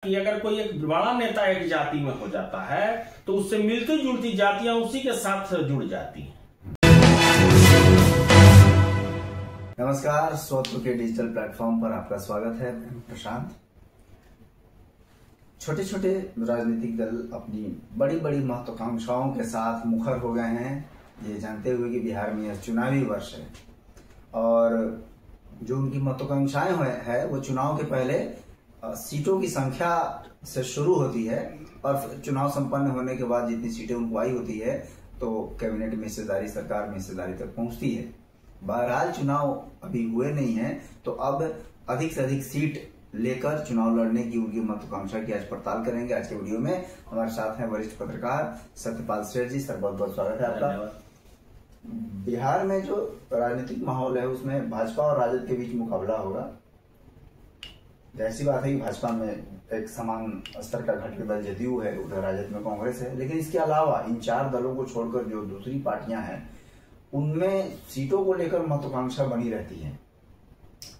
कि अगर कोई एक बड़ा नेता एक जाति में हो जाता है तो उससे मिलती जुलती जातियां उसी के साथ जुड़ जाती हैं। नमस्कार, स्वत्व के डिजिटल प्लेटफॉर्म पर आपका स्वागत है। प्रशांत, छोटे छोटे राजनीतिक दल अपनी बड़ी बड़ी महत्वाकांक्षाओं के साथ मुखर हो गए हैं, ये जानते हुए कि बिहार में यह चुनावी वर्ष है और जो उनकी महत्वाकांक्षाएं है वो चुनाव के पहले सीटों की संख्या से शुरू होती है और चुनाव संपन्न होने के बाद जितनी सीटें उनको आई होती है तो कैबिनेट में हिस्सेदारी, सरकार में हिस्सेदारी तक पहुंचती है। बहरहाल चुनाव अभी हुए नहीं है तो अब अधिक से अधिक सीट लेकर चुनाव लड़ने की उनकी महत्वाकांक्षा की आज पड़ताल करेंगे। आज के वीडियो में हमारे साथ हैं वरिष्ठ पत्रकार सत्यपाल श्रेष्ठ जी। सर, बहुत बहुत स्वागत है आपका। बिहार में जो राजनीतिक माहौल है उसमें भाजपा और राजद के बीच मुकाबला होगा। ऐसी बात है कि भाजपा में एक समान स्तर का घटक दल जदयू है, उधर राजद में कांग्रेस है, लेकिन इसके अलावा इन चार दलों को छोड़कर जो दूसरी पार्टियां हैं उनमें सीटों को लेकर महत्वाकांक्षा बनी रहती है।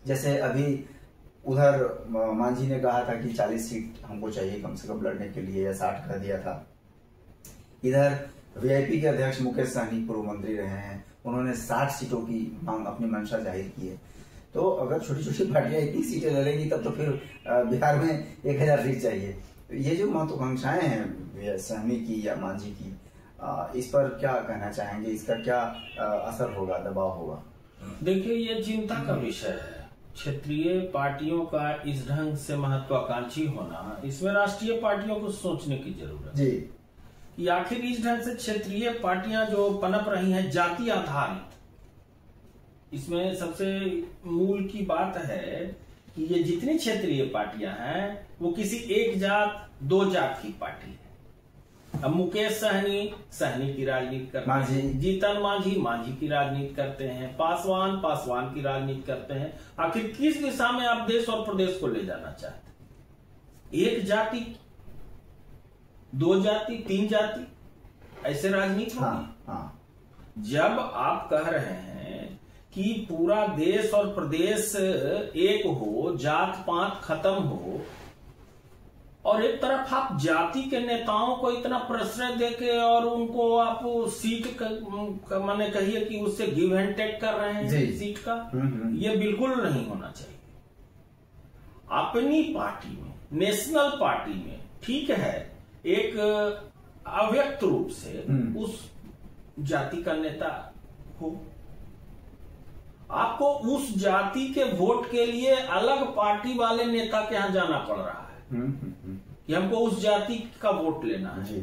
जैसे अभी उधर मांझी ने कहा था कि 40 सीट हमको चाहिए कम से कम लड़ने के लिए, या 60 कर दिया था। इधर वीआईपी के अध्यक्ष मुकेश सहनी पूर्व मंत्री रहे हैं, उन्होंने 60 सीटों की मांग, अपनी मंशा जाहिर की है। तो अगर छोटी छोटी पार्टियां इतनी सीटें लड़ेंगी तब तो फिर बिहार में 1000 सीट चाहिए। तो ये जो महत्वाकांक्षाएं हैं सहनी की या मांझी की, इस पर क्या कहना चाहेंगे? इसका क्या असर होगा, दबाव होगा? देखिए, ये चिंता का विषय है। क्षेत्रीय पार्टियों का इस ढंग से महत्वाकांक्षी होना, इसमें राष्ट्रीय पार्टियों को सोचने की जरूरत है कि आखिर इस ढंग से क्षेत्रीय पार्टियां जो पनप रही हैं जाति आधारित, इसमें सबसे मूल की बात है कि ये जितनी क्षेत्रीय पार्टियां हैं वो किसी एक जात दो जात की पार्टी है। अब मुकेश सहनी की राजनीति करते हैं, जीतन मांझी की राजनीति करते हैं, पासवान की राजनीति करते हैं। आखिर किस दिशा में आप देश और प्रदेश को ले जाना चाहते हैं? एक जाति, दो जाति, तीन जाति, ऐसे राजनीति होगी। जब आप कह रहे हैं कि पूरा देश और प्रदेश एक हो, जात पात खत्म हो, और एक तरफ आप जाति के नेताओं को इतना प्रश्रय देके और उनको आप सीट माने कहिए कि उससे गिव एंड टेक कर रहे हैं सीट का, ये बिल्कुल नहीं होना चाहिए। अपनी पार्टी में, नेशनल पार्टी में ठीक है, एक अव्यक्त रूप से उस जाति का नेता हो, आपको उस जाति के वोट के लिए अलग पार्टी वाले नेता के यहां जाना पड़ रहा है कि हमको उस जाति का वोट लेना है।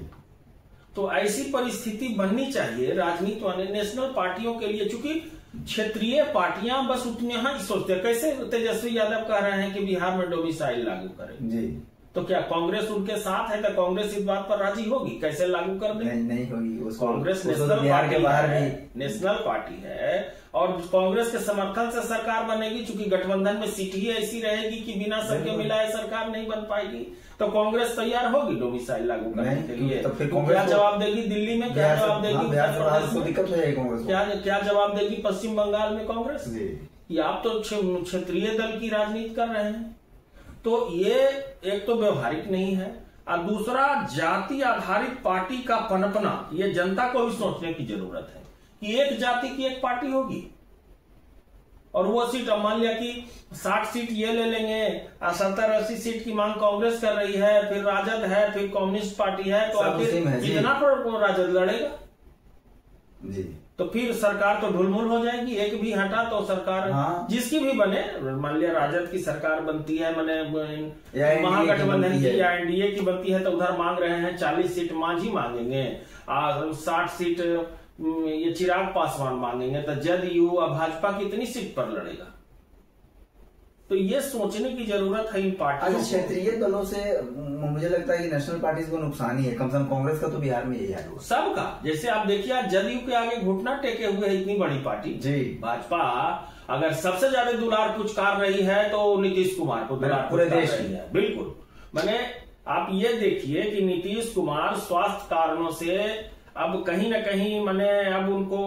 तो ऐसी परिस्थिति बननी चाहिए राजनीति वाले नेशनल पार्टियों के लिए, चूंकि क्षेत्रीय पार्टियां बस उतने ही सोचते हैं। कैसे तेजस्वी यादव कह रहे हैं कि बिहार में डोमिसाइल लागू करें, तो क्या कांग्रेस उनके साथ है? तो कांग्रेस इस बात पर राजी होगी? कैसे लागू कर दें? नहीं होगी। कांग्रेस नेशनल पार्टी है और कांग्रेस के समर्थन से सरकार बनेगी। चूंकि गठबंधन में सीट ही ऐसी रहेगी कि बिना सबके मिलाए सरकार नहीं बन पाएगी, तो कांग्रेस तैयार होगी डोमिसाइल लागू करने के लिए। तो फिर क्या जवाब देगी दिल्ली में? क्या जवाब देगी उत्तर प्रदेश में? दिक्कत हो जाएगी। क्या जवाब देगी पश्चिम बंगाल में कांग्रेस? कि आप तो क्षेत्रीय दल की राजनीति कर रहे हैं। तो ये एक तो व्यवहारिक नहीं है, और दूसरा जाति आधारित पार्टी का पनपना, ये जनता को भी सोचने की जरूरत है कि एक जाति की एक पार्टी होगी और वो सीट, मान लिया कि 60 सीट ये ले लेंगे, 70-80 सीट की मांग कांग्रेस कर रही है, फिर राजद है, फिर कम्युनिस्ट पार्टी है, तो आखिर जितना पर राजद लड़ेगा तो फिर सरकार तो ढुलमुल हो जाएगी। एक भी हटा तो सरकार जिसकी भी बने, मान लिया राजद की सरकार बनती है, मैंने महागठबंधन की या एनडीए की बनती है, तो उधर मांग रहे हैं 40 सीट मांझी मांगेंगे, 60 सीट ये चिराग पासवान मांगेंगे, तो जदयू और भाजपा कितनी सीट पर लड़ेगा? तो ये सोचने की जरूरत है इन पार्टियों। क्षेत्रीय दलों से मुझे लगता है कि नेशनल पार्टीज को नुकसान ही है, कम से कम कांग्रेस का तो बिहार में यही है सबका। जैसे आप देखिए, जदयू के आगे घुटना टेके हुए है इतनी बड़ी पार्टी भाजपा। अगर सबसे ज्यादा दुलार पुचकार रही है तो नीतीश कुमार को दुलार पूरे देश रही है। बिल्कुल, मैंने आप ये देखिए कि नीतीश कुमार स्वास्थ्य कारणों से अब कहीं ना कहीं अब उनको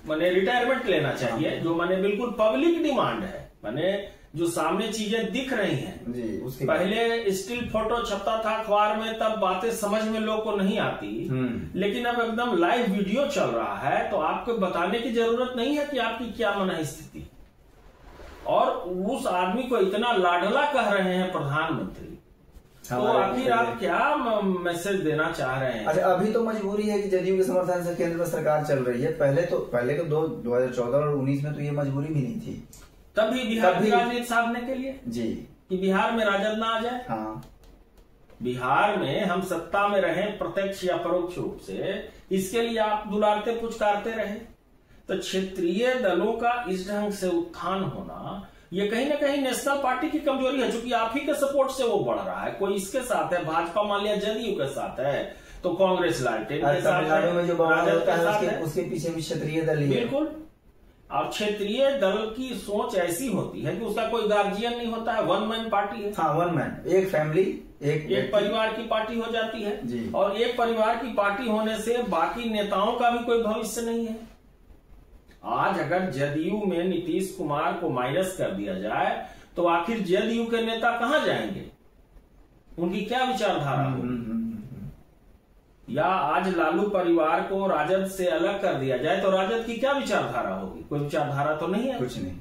रिटायरमेंट लेना चाहिए, जो बिल्कुल पब्लिक डिमांड है। जो सामने चीजें दिख रही हैं जी, उसके पहले स्टिल फोटो छपता था अखबार में, तब बातें समझ में लोग को नहीं आती, लेकिन अब एकदम लाइव वीडियो चल रहा है, तो आपको बताने की जरूरत नहीं है कि आपकी क्या मनस्थिति। और उस आदमी को इतना लाडला कह रहे हैं प्रधानमंत्री, तो आखिर आप क्या मैसेज देना चाह रहे हैं? अच्छा, अभी तो मजबूरी है कि जदयू के समर्थन से केंद्र में सरकार चल रही है। पहले तो 2014 और 19 में तो ये मजबूरी भी नहीं थी। तभी बिहार की राजनीति साधने के लिए जी, कि बिहार में राजद ना आ जाए। हाँ, बिहार में हम सत्ता में रहे प्रत्यक्ष या परोक्ष रूप से, इसके लिए आप दुलारते पुचकारते रहे। तो क्षेत्रीय दलों का इस ढंग से उत्थान होना, ये कहीं ना कहीं नेशनल पार्टी की कमजोरी है, क्योंकि आप ही के सपोर्ट से वो बढ़ रहा है। कोई इसके साथ है, भाजपा मान लिया जदयू के साथ है, तो कांग्रेस लालटेन के साथ तमिलनाडु में जो राजद के साथ है, उसके पीछे भी क्षेत्रीय दल ही है। बिल्कुल। और क्षेत्रीय दल की सोच ऐसी होती है कि उसका कोई गार्जियन नहीं होता है, वन मैन पार्टी है। हाँ, वन मैन, एक फैमिली, एक परिवार की पार्टी हो जाती है जी। और एक परिवार की पार्टी होने से बाकी नेताओं का भी कोई भविष्य नहीं है। आज अगर जदयू में नीतीश कुमार को माइनस कर दिया जाए, तो आखिर जदयू के नेता कहां जाएंगे? उनकी क्या विचारधारा होगी? या आज लालू परिवार को राजद से अलग कर दिया जाए, तो राजद की क्या विचारधारा होगी? कोई विचारधारा तो नहीं है, कुछ नहीं।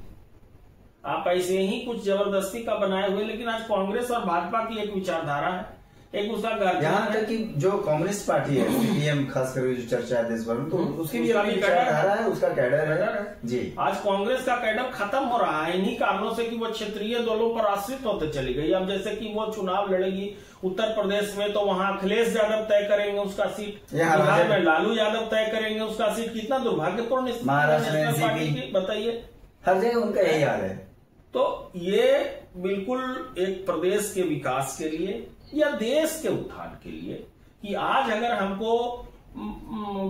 आप ऐसे ही कुछ जबरदस्ती का बनाए हुए। लेकिन आज कांग्रेस और भाजपा की एक विचारधारा है, एक उसका यहाँ तक कि जो कम्युनिस्ट पार्टी है, सीपीएम खास करके जो चर्चा है देश भर में, तो उसकी भी अपनी विचारधारा है, उसका कैडर है जी। आज कांग्रेस का कैडर खत्म हो रहा है इन्हीं कारणों से कि वो क्षेत्रीय दलों पर आश्रित होते चली गई। अब जैसे कि वो चुनाव लड़ेगी उत्तर प्रदेश में, तो वहां अखिलेश यादव तय करेंगे उसका सीट, बिहार में लालू यादव तय करेंगे उसका सीट। कितना दुर्भाग्यपूर्ण महाराष्ट्र में, बताइए, हर जगह उनका यही हाल है। तो ये बिल्कुल एक प्रदेश के विकास के लिए या देश के उत्थान के लिए, कि आज अगर हमको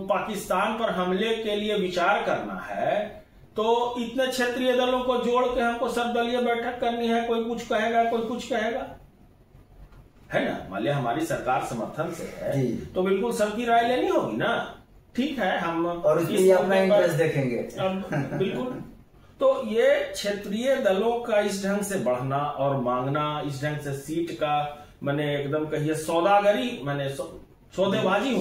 पाकिस्तान पर हमले के लिए विचार करना है, तो इतने क्षेत्रीय दलों को जोड़ के हमको सर्वदलीय बैठक करनी है। कोई कुछ कहेगा, कोई कुछ कहेगा, है ना। मान लिया हमारी सरकार समर्थन से है, तो बिल्कुल सबकी राय लेनी होगी ना। ठीक है, हम और इसमें अपना इंटरेस्ट देखेंगे। बिल्कुल। तो ये क्षेत्रीय दलों का इस ढंग से बढ़ना और मांगना, इस ढंग से सीट का मैंने एकदम कहिए सौदागरी, मैंने सौदेबाजी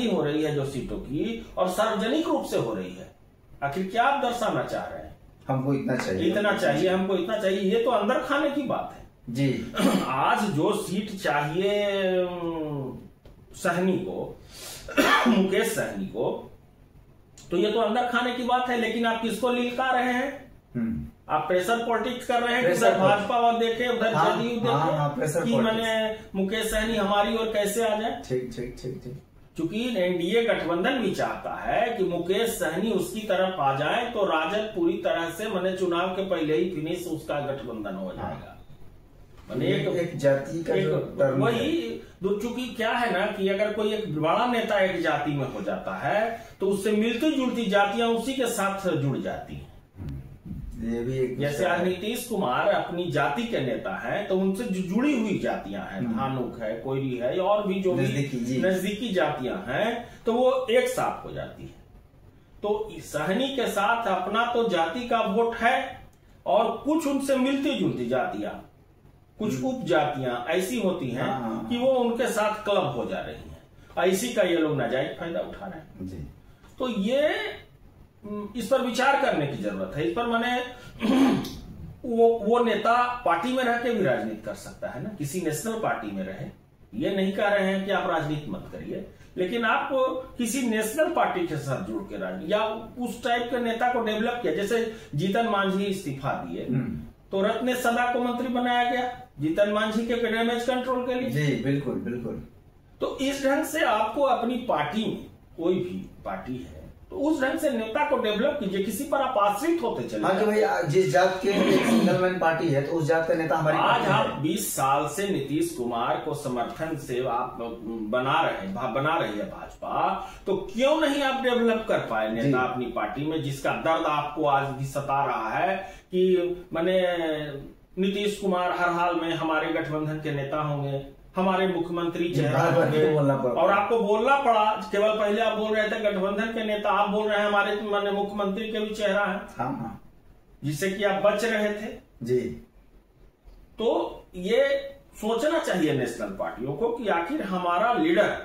हो रही है जो सीटों की, और सार्वजनिक रूप से हो रही है। आखिर क्या आप दर्शाना चाह रहे हैं? हमको इतना चाहिए, हमको इतना चाहिए, ये तो अंदर खाने की बात है जी। आज जो सीट चाहिए सहनी को, मुकेश सहनी को, तो ये तो अंदर खाने की बात है। लेकिन आप किसको लिलका रहे हैं? आप प्रेशर पॉलिटिक्स कर रहे हैं कि उधर भाजपा और देखे, उधर जदयू देखे, कि मैंने मुकेश सहनी हमारी ओर कैसे आ जाए। ठीक। चूंकि एनडीए गठबंधन भी चाहता है कि मुकेश सहनी उसकी तरफ आ जाए, तो राजद पूरी तरह से मैंने चुनाव के पहले ही फिनिश उसका गठबंधन हो जाएगा। मैंने एक जाति का वही, चूंकि क्या है ना कि अगर कोई एक बड़ा नेता एक जाति में हो जाता है, तो उससे मिलती जुलती जातियां उसी के साथ जुड़ जाती हैं। ये भी एक जैसे आज नीतीश कुमार अपनी जाति के नेता हैं, तो उनसे जो जुड़ी हुई जातियां हैं, धानुक है, कोयरी है, और भी जो भी नजदीकी जातियां हैं, तो वो एक साथ हो जाती है। तो सहनी के साथ अपना तो जाति का वोट है, और कुछ उनसे मिलती जुलती जातियां, कुछ उप जातियां ऐसी होती हैं कि वो उनके साथ क्लब हो जा रही हैं। ऐसी का ये लोग नाजायज फायदा उठा रहे हैं जी। तो ये इस पर विचार करने की जरूरत है। इस पर मैंने वो नेता पार्टी में रह के भी राजनीति कर सकता है ना, किसी नेशनल पार्टी में रहे। ये नहीं कह रहे हैं कि आप राजनीति मत करिए, लेकिन आप किसी नेशनल पार्टी के साथ जुड़ के राजनीति, या उस टाइप के नेता को डेवलप किया। जैसे जीतन मांझी इस्तीफा दिए, तो रत्नेश सदा को मंत्री बनाया गया जीतन मांझी के डैमेज कंट्रोल के लिए। जी बिल्कुल। तो इस ढंग से आपको अपनी पार्टी में, कोई भी पार्टी है, तो उस ढंग से नेता को डेवलप कीजिए, किसी पर आप आश्रित होते चले। हाँ, कि भाई जिस जात के एक सिंगल मैन पार्टी है, तो उस जात का नेता हमारी आज आप 20 साल से नीतीश कुमार को समर्थन से आप बना रही है भाजपा, तो क्यों नहीं आप डेवलप कर पाए नेता अपनी पार्टी में, जिसका दर्द आपको आज भी सता रहा है कि मैंने नीतीश कुमार हर हाल में हमारे गठबंधन के नेता होंगे, हमारे मुख्यमंत्री चेहरा होंगे, और आपको बोलना पड़ा। केवल पहले आप बोल रहे थे गठबंधन के नेता, आप बोल रहे हैं हमारे मुख्यमंत्री के भी चेहरा है। जिससे कि आप बच रहे थे जी। तो ये सोचना चाहिए नेशनल पार्टियों को कि आखिर हमारा लीडर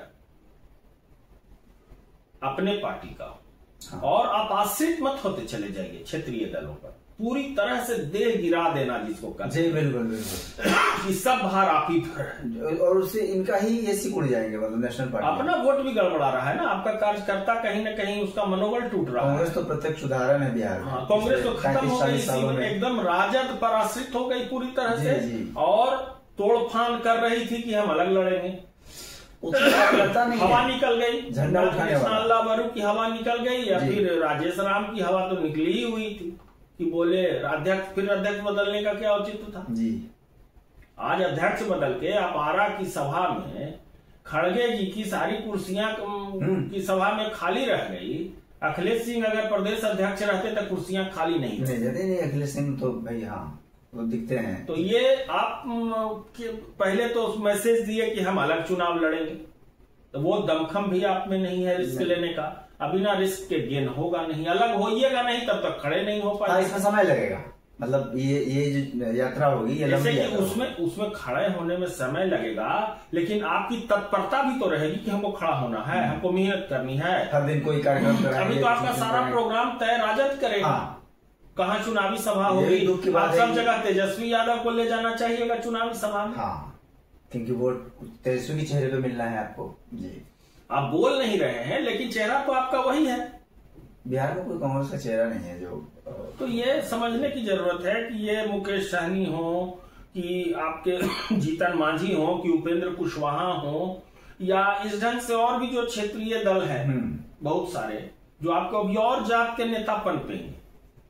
अपने पार्टी का, हाँ। और आप आश्रित मत होते चले जाइए क्षेत्रीय दलों पर, पूरी तरह से देह गिरा देना जिसको कहते जी, बिल्कुल बिल्कुल, कि सब भार आप ही पर है। और उससे इनका ही ये सिकुड़ जाएंगे, मतलब नेशनल पार्टी अपना वोट भी गड़बड़ा रहा है ना, आपका कार्यकर्ता कहीं ना कहीं उसका मनोबल टूट रहा है। कांग्रेस तो प्रत्यक्ष उदाहरण है बिहार में। हाँ, कांग्रेस तो खत्म हो गई, सालों में एकदम राजद पर आश्रित हो गई पूरी तरह जी, से जी। और तोड़फान कर रही थी कि हम अलग लड़ेंगे। लगता नहीं हवा है। निकल गई, झंडा उठाने वाला अल्लाह बरू की हवा निकल गई, या जी। फिर राजेश राम की हवा तो निकली ही हुई थी कि बोले अध्यक्ष, फिर अध्यक्ष बदलने का क्या औचित्य था जी। आज अध्यक्ष बदल के आप आरा की सभा में खड़गे जी की सारी कुर्सियां की सभा में खाली रह गई। अखिलेश सिंह अगर प्रदेश अध्यक्ष रहते तो कुर्सियां खाली नहीं नहीं, अखिलेश सिंह तो भाई हाँ वो दिखते हैं। तो ये आप पहले तो मैसेज दिए कि हम अलग चुनाव लड़ेंगे, तो वो दमखम भी आप में नहीं है रिस्क लेने का। अभी ना रिस्क के गेन होगा नहीं, अलग होइएगा नहीं तब तक खड़े नहीं हो पाएंगे। इसमें समय लगेगा, मतलब ये जो यात्रा होगी ये जैसे लंबी कि उसमें खड़े होने में समय लगेगा, लेकिन आपकी तत्परता भी तो रहेगी कि हमको खड़ा होना है, हमको मेहनत करनी है, हर दिन कोई कार्यक्रम कराएंगे। अभी तो आपका सारा प्रोग्राम तय राजद करेगा। हाँ। कहाँ चुनावी सभा होगी, दुख की बात आप सब जगह तेजस्वी यादव को ले जाना चाहिएगा चुनावी सभा में। हाँ, क्योंकि वोट तेजस्वी के चेहरे पे मिलना है आपको जी। आप बोल नहीं रहे हैं लेकिन चेहरा तो आपका वही है। बिहार में कोई कांग्रेस का चेहरा नहीं है जो। तो ये समझने की जरूरत है कि ये मुकेश सहनी हो कि आपके जीतन मांझी हो कि उपेंद्र कुशवाहा हो या इस ढंग से और भी जो क्षेत्रीय दल है बहुत सारे, जो आपको अभी और जात के नेता पनपेंगे।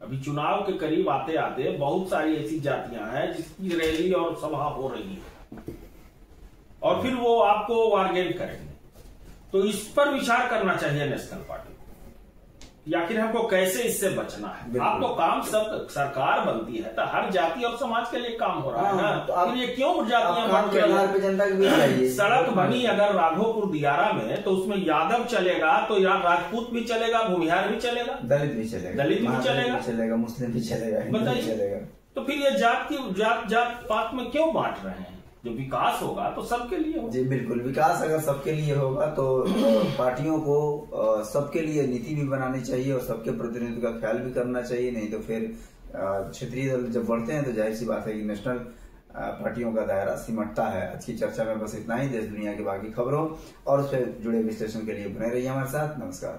अभी चुनाव के करीब आते आते बहुत सारी ऐसी जातियां हैं जिसकी रैली और सभा हो रही है और फिर वो आपको वार्गेन करेंगे। तो इस पर विचार करना चाहिए नेशनल पार्टी को, आखिर हमको कैसे इससे बचना है। आपको काम सब सरकार बनती है तो हर जाति और समाज के लिए काम हो रहा है ना, तो फिर ये क्यों जातियां सड़क बनी अगर राघोपुर दियारा में तो उसमें यादव चलेगा तो राजपूत भी चलेगा, भूमिहार भी चलेगा, दलित भी चलेगा, मुस्लिम भी चलेगा, बताइए। तो फिर ये जात पात में क्यों बांट रहे हैं? जो विकास होगा तो सबके लिए होगा। जी बिल्कुल, विकास अगर सबके लिए होगा तो पार्टियों को सबके लिए नीति भी बनानी चाहिए और सबके प्रतिनिधित्व का ख्याल भी करना चाहिए। नहीं तो फिर क्षेत्रीय दल जब बढ़ते हैं तो जाहिर सी बात है कि नेशनल पार्टियों का दायरा सिमटता है। आज की चर्चा में बस इतना ही। देश दुनिया की बाकी खबरों और उससे जुड़े विश्लेषण के लिए बने रहिए हमारे साथ। नमस्कार।